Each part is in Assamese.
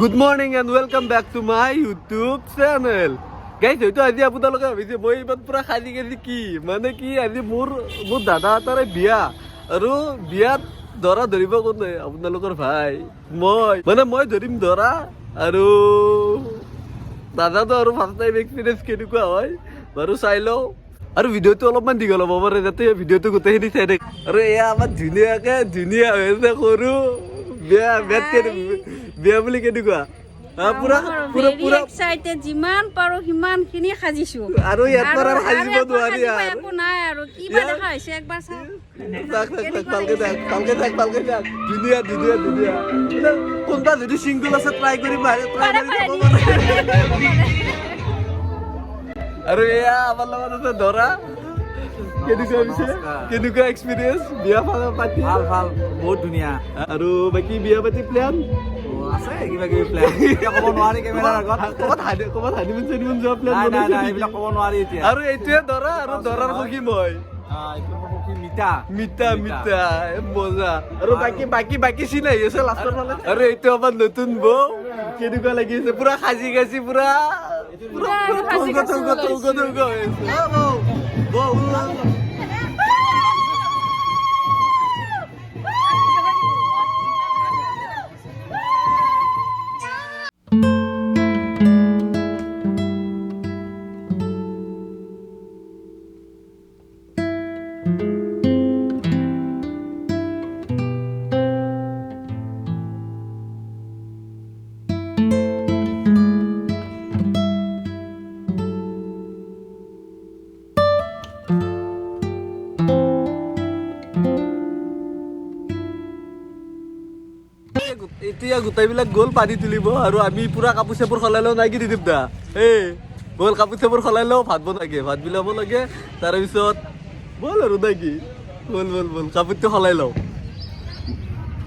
Good morning and welcome back to my YouTube channel. Guys, হয়তো আজি আপোনালোকে ভাবিছে মই ইমান পুৰা খাজি খাজি কি মানে কি আজি মোৰ দাদা এটাৰে বিয়া আৰু বিয়াত দৰা ধৰিব কোনে আপোনালোকৰ ভাই মই ধৰিম দৰা আৰু দাদাটো আৰু ফাৰ্ষ্ট টাইম এক্সপিৰিয়েঞ্চ কেনেকুৱা হয় বাৰু চাই লওঁ আৰু ভিডিঅ'টো অলপমান দীঘল হ'ব পাৰে যাতে ভিডিঅ'টো গোটেইখিনি চাই থাকে আৰু এয়া আমাৰ ধুনীয়া হৈছে সৰু বিয়া বুলি কেনেকুৱা পুৰা এক্সাইটেড যিমান পাৰো সিমানখিনি সাজিছো আৰু ইয়াত পৰা সাজিব নোৱাৰি একো নাই আৰু কিবা দেখা হৈছে একবাৰ চাওক ভালকে থাক ধুনীয়া কোনবা যদি চিংগল আছে ট্ৰাই কৰিম আৰু এয়া আমাৰ লগত আছে ধৰা কেনেকুৱা এক্সপিৰিয়েঞ্চ বিয়া পাতি ভাল বহুত ধুনীয়া আৰু বাকী বিয়া পাতি প্লেন আছে কিবা কিবি প্লেন এতিয়া ক'ব নোৱাৰি কেমেৰাৰ আগত ক'ৰবাত হানিমুন যোৱা প্লেন এইবিলাক ক'ব নোৱাৰি এতিয়া আৰু এইটোৱে দৰা আৰু দৰাৰ সখী মই মিঠা মজা আৰু বাকী চিন আহি আছে লাষ্টৰ ফালে আৰু এইটো আমাৰ নতুন বৌ কেনেকুৱা লাগি আছে পুৰা সাজি কাজি পুৰা এতিয়া গোটেইবিলাক গ'ল পানী তুলিব আৰু আমি পুৰা কাপোৰ চাপোৰ সলাই লওঁ নাই কি দিদীপ দা ব'ল কাপোৰ চাপোৰ সলাই লওঁ ভাত বিলাব লাগে তাৰপিছত ব'ল আৰু নাই কি ব'ল কাপোৰটো সলাই লওঁ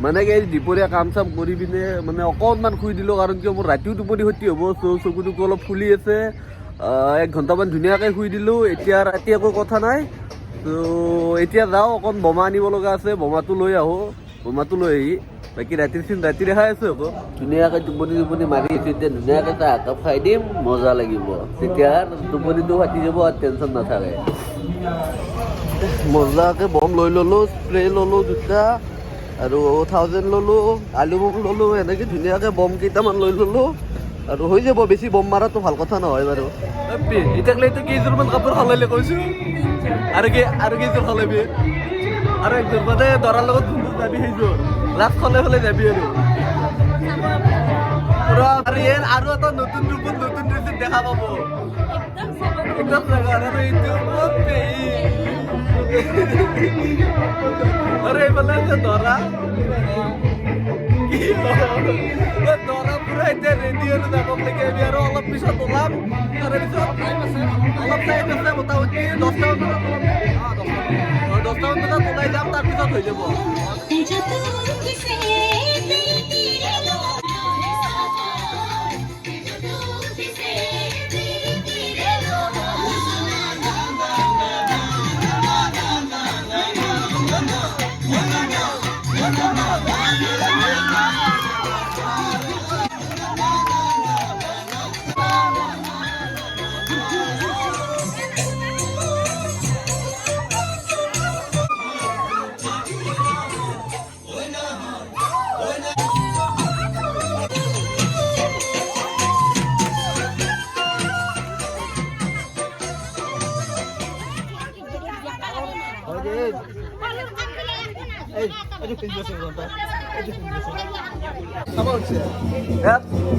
মানে কি দুপৰীয়া কাম চাম কৰি পিনে মানে অকণমান শুই দিলোঁ কাৰণ কিয় মোৰ ৰাতিও টোপনি ক্ষতি হ'ব চকু অলপ ফুলি আছে 1 ঘণ্টামান ধুনীয়াকৈ শুই দিলোঁ এতিয়া ৰাতি একো কথা নাই তো এতিয়া যাওঁ অকণ বোমা আনিব লগা আছে বোমাটো লৈ আহি বাকী ৰাতি দেখাই আছো আকৌ ধুনীয়াকৈ টোপনি মাৰি আছো এতিয়া ধুনীয়াকৈ চাহ একাপ খাই দিম মজা লাগিব তেতিয়া টোপনিটো ফাটি যাব আৰু টেনশ্যন নাথাকে মজাকৈ বম লৈ ল'লোঁ স্প্ৰে ল'লোঁ 2টা আৰু 1000 ল'লোঁ আলু বম ল'লোঁ এনেকৈ ধুনীয়াকৈ বম কেইটামান লৈ ল'লোঁ আৰু হৈ যাব বেছি বম মাৰাটো ভাল কথা নহয় বাৰু এতিয়ালৈ কেইযোৰমান কাপোৰ সলালে কৈছোঁ আৰু কেইযোৰ সলাবি আৰু একযোৰ মানে দৰাৰ লগত যাবি সেইযোৰ লাষ্ট সলাই যাবি আৰু এটা নতুন ৰূপত নতুন ড্ৰেছত দেখা পাব একদম আৰু এইটো আৰু এইফালে আছে দৰা দৰা পুৰা এতিয়া ৰেডি হৈ যাব লাগে আমি আৰু অলপ পিছত ওলাম তাৰপিছত অলপ টাইম আছে মোটামুটি 10টামান বজাত ওলাই যাম তাৰপিছত হৈ যাব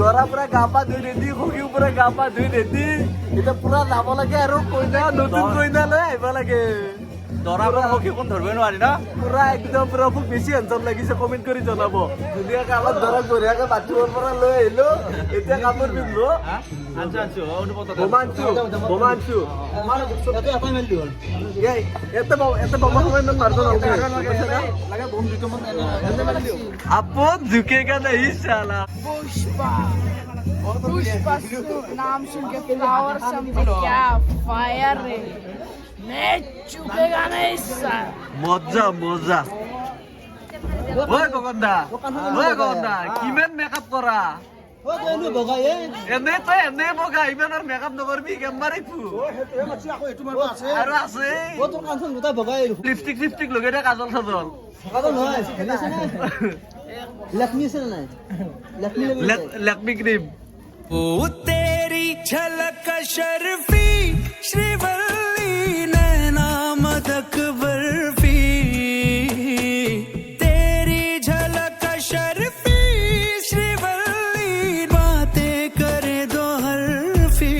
দৰা পুৰা গা পা ধুই ৰেডি সখীও পুৰা গা পা ধুই ৰেডি এতিয়া পুৰা যাব লাগে আৰু নতুন কইনা লৈ আহিব লাগে দৰা পৰা সখী কোন ধৰিবই নোৱাৰি ন পুৰা একদম পুৰা মোক বেছি হেণ্ডচাম লাগিছে কমেণ্ট কৰি জনাব ধুনীয়াকৈ আমাৰ দৰাক বঢ়িয়াকৈ বাথৰুমৰ পৰা লৈ আহিলো এতিয়া কাপোৰ পিন্ধিলো বোমানছো আপন झुकेगा नहीं साला पुष्पा नाम सुन के फ्लावर समझे क्या फायर रे मैं चुकेगा नहीं सर मजा मजा ওই গগনদা কিমান মেকআপ কৰা এনে তই এনে বগা ইমান আৰু মেকআপ নকৰবি কেম্বাৰে ফু আৰু আছে লিপষ্টিক চিপষ্টিক লগাই দে কাজল চাজল লেকমি ক্ৰীম तेरी झलक शर्फी श्रीवल्ली नैना मदक बर्फी तेरी झलक शर्फी श्रीवल्ली बातें करे दो हरफी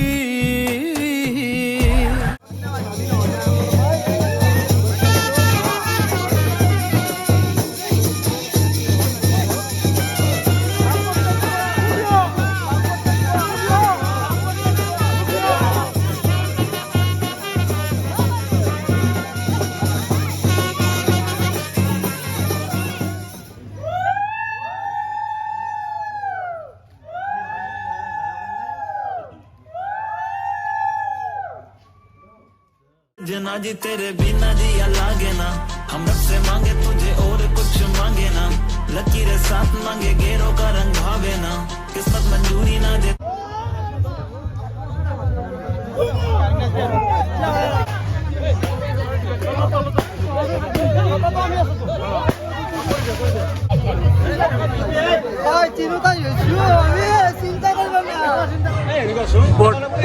जना जी तेरे बिना जिया लागे ना हम रब से मांगे तुझे और कुछ मांगे ना लकीर साथ मांगे गेरों का रंग भावे ना किस्मत मंजूरी ना दे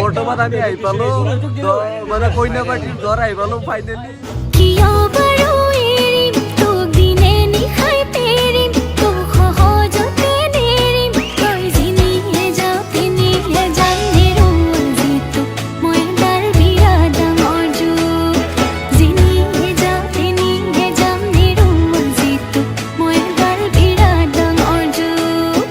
বৰ্তমান আমি আহি পালো মানে কইনা পাৰ্টিৰ ঘৰ আহি পালো ফাইনেলি কিয় বাৰু এৰিম তোক দিনে নিশাই পেৰিম তোক সহজতে নেৰিম তই যিনিহে যাৱ তিনিহে যাম নেৰোঁ যিটো মই তাৰ বিৰাট ডাঙৰ জোক যিনিহে যাৱ তিনিহে যাম নেৰোঁ যিটো মই তাৰ বিৰাট ডাঙৰ জোক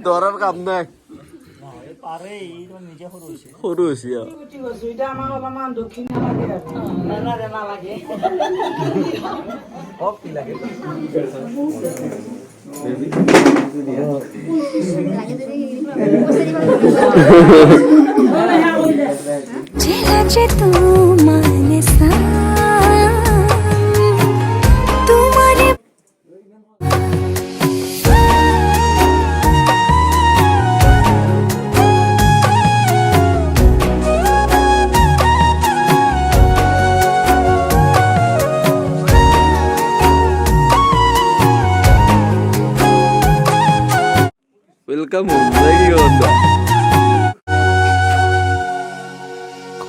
দৰাৰ কাম নাই সৰু হৈছে যে তু মানে সা তোমাৰে ওয়েলকাম হোম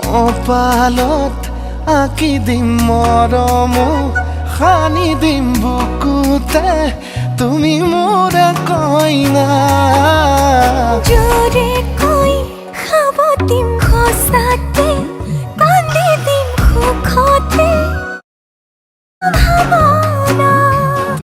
কপালত আঁকি দিম মৰমো সানি দিম বুকুতে তুমি মোৰ